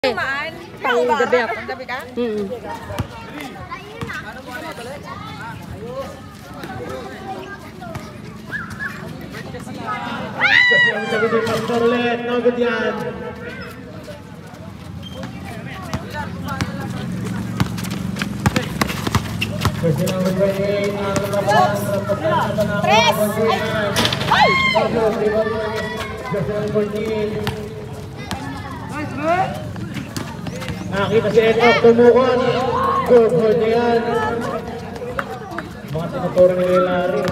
Pang-gabi ako. Pang-gabi ka? Kasi ang sabi ni Pastor ulit, no good yan. Kasi naman ba ni Tres! Ay! nakita si Edward tumukon. Good hold niya yan. Mga tinuturo ni Larry.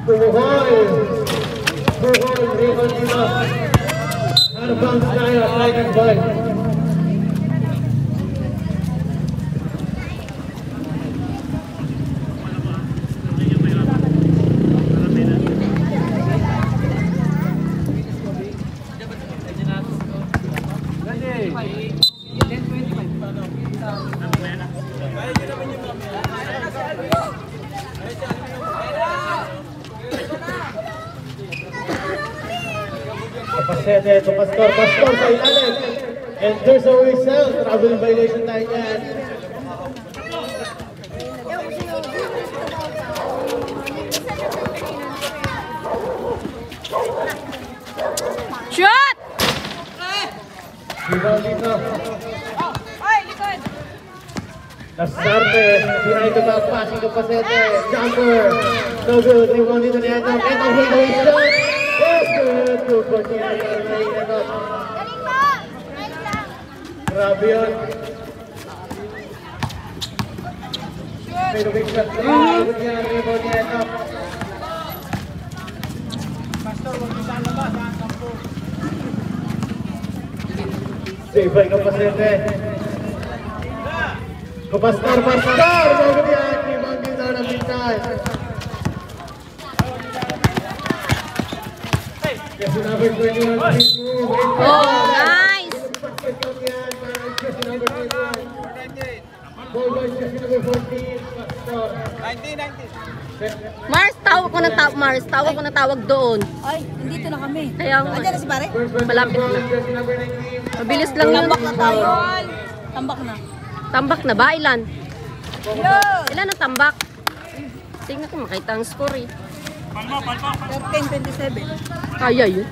Buhol! Buhol! Rebound dito. Arbang tayo, slide and ball. Kapasete, ito Pastor sa ilalim. And there's a whistle. Travel violation tayo niyan. Shot! Rebound dito. Ay, likod! Nasarte. Behind the back passing Kapasete. Jumper. No good. Rebound dito ni Edom. Edom with the whistle. Yes, good. Good for niya. Edom. Grabe yun. Pero big shot. Good niya. Rebound niya. Edom. Safe by Kapasete. Kapastor. Good yan. Rebound dito ng bintay. Kasi number 21. Oh, nice! Mars, tawag ko ng tawag doon. Ay, nandito na kami. Kaya nga. Andiyan na si pare? Malapit na. Mabilis lang yun. Tambak na tayo. Tambak na. Tambak na ba? Ilan? Yun! Ilan ang tambak? Tingnan ko makita ang score eh. 13-27. Kaya yun.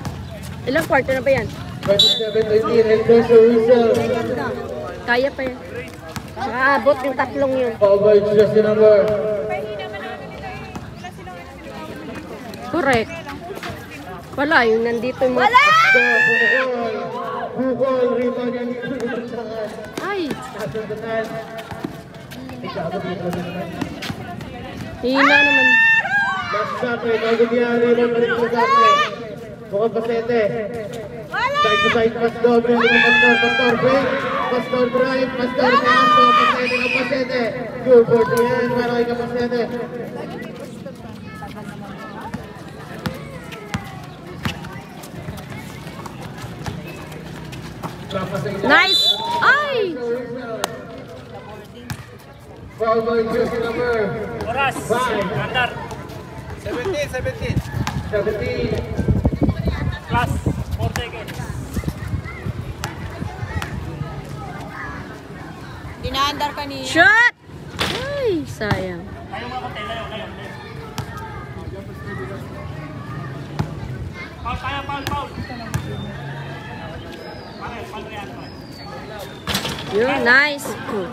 Ilang quarter na ba yan? 27-18 and there's a whistle. Kaya pa yan. Makaabot yung tatlong yun. Foul by jersey number. Correct. Wala, yung nandito yung mga... Bukol, rebound yan. Ay! Nasundutan. Hina naman. Last shot eh, nagod yan. Rebound pa rin sa Sate. Bukol Pasete. Side to side, pass doble. Pastor break. Pastor drive. Pastor paso. Pasete ng Pasete. Good board yan. Para kay Kapasete. Nice! Ay! Foul by jersey number Oras. 5. Andar. 17. Plus 4 seconds. Dinaandar ka ni... Shot! Ay, sayang. Ayaw mga konti. Layo. Foul. Foul yan. Yun, nice. Foul.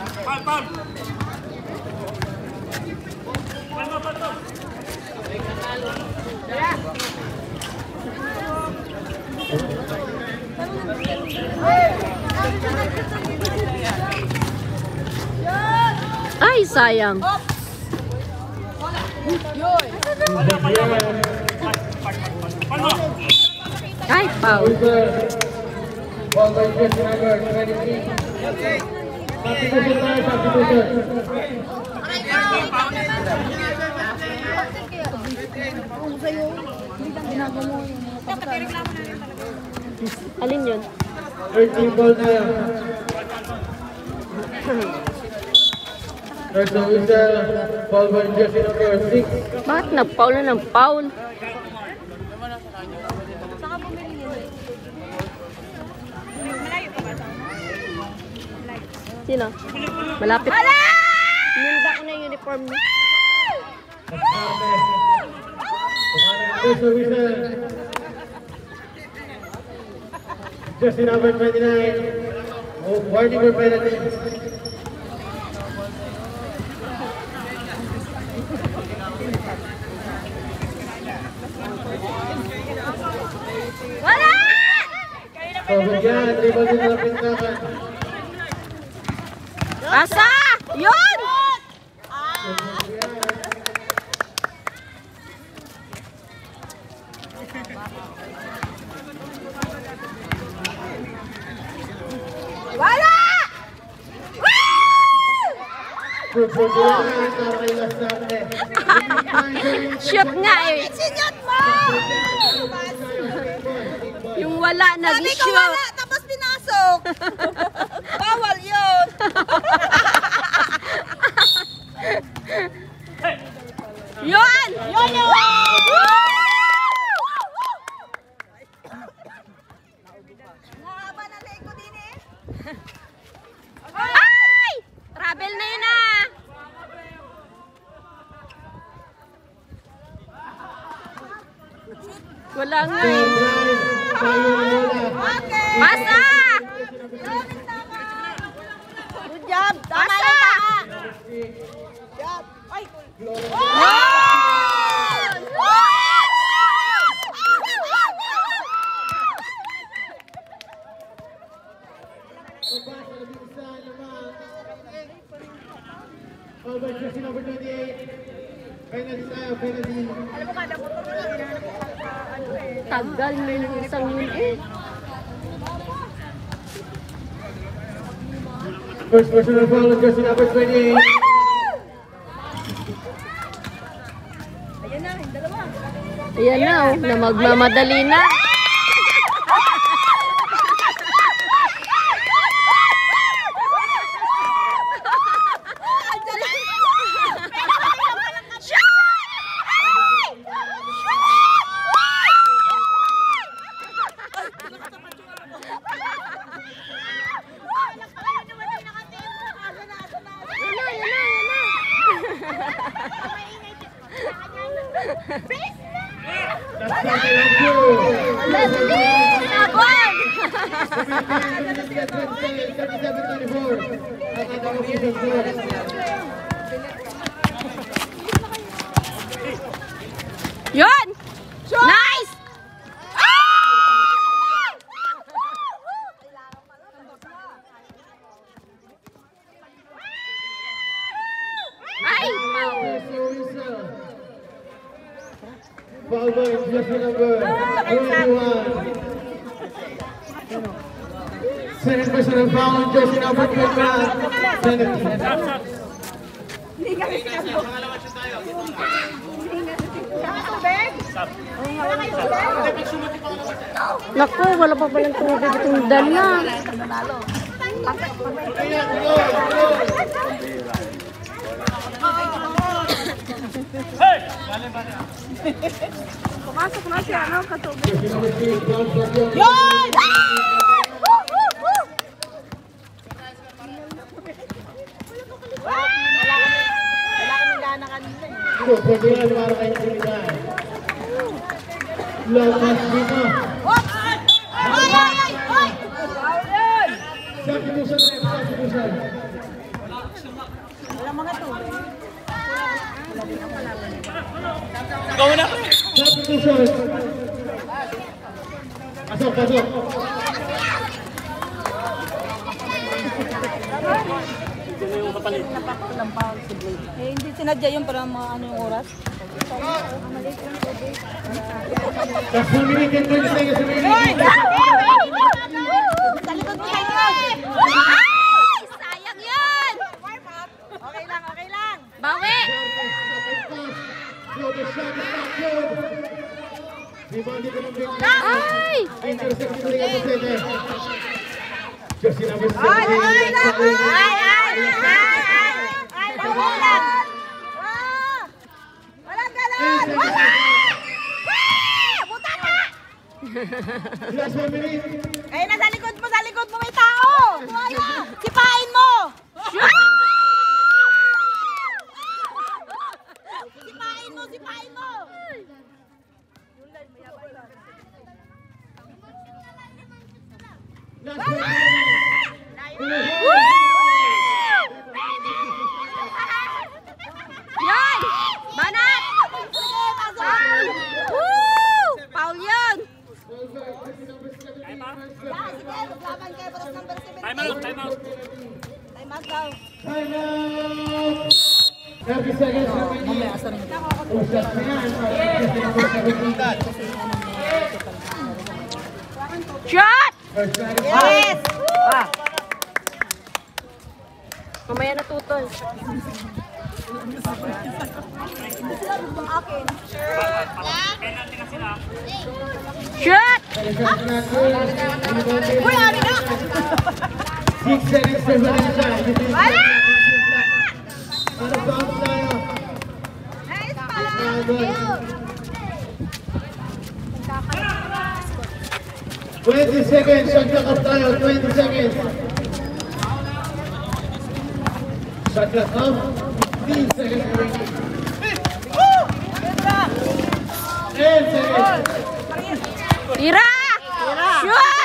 Ay, sayang. Ay, foul. Foul by jersey number 23. Substitution tayo, substitution. Alin yun? 13 ball tayo. First whistle, foul by jersey number 6. Bakit nag-foul na ng foul? Sino? Malapit. Nilda ko na yung uniform mo. First whistle. Jersey number 29. Oh, warning for penalty. Wala! Pabagyan, dribble din na pintakan. Asa! Yun! Wala! Pabagyan, para kay Lasarte. Shoot nga eh. Sinyot mo! Yung wala Sabi ko nag-shoot. wala, tapos pinasok. Bawal yun. Yun! Yun yun! Mahaba na leg ko din eh. Ay! Travel na yun ah! Wala nga eh. Okay. Pasa! Good job. Tama Pasa! yung tama. Job. Ay. Over jersey number 28. Penalty tayo, penalty. Tagal na yung isang yun eh. First personal foul on jersey number 28. Ayan na oh, na magmamadali na. That's not the Abon! 37-24. Yun! Nice! Ay! Foul by jersey number 21. Second personal foul on jersey number 21. Penalty. Naku, wala pa palang tubig itong dala. Pumasok na siya, no? Katubig. Yun! Wala kami gana kanina eh. Pwede yan para kayo sinigaan. Lakas dito. Ay, ay, ay, ay! Substitution, substitution. Wala mga to. Ikaw na. Substitution. Pasok, pasok. Eh, hindi sinadya yun para ano yung oras. That's 1 minute and 20 seconds remaining. Sa likod ko yun! Ay! Sayang yun! Okay lang, okay lang. Bawi! So the shot is not good. Rebound ko ng big Ay! intercept ni Ria Pacete. Jersey number 17. Ay, ay, ay, ay, ay, ay, ay, Walang! Walang ganon! Wala! Buta na! Last 1 minute. Kaya na sa likod mo may tao! Sipain mo! Sipain mo! Last 1 minute. Yan! Banat! Woo! Paul yan! Sige, maglaban kayo para sa number 17. Time out, time out. Time out daw. Time out! 30 seconds remaining. Usap na yan. Shot! First round is Yes! Mamaya natutol. Akin. Penalty na sila. Shot! Uy, ano na? 6 seconds to Vanessa. Wala! Out of bounds tayo. Nice pa! Good. 20 seconds. Shot clock off tayo. 20 seconds. Shot clock off. 15 seconds remaining. 10 seconds. Tira! Shoot!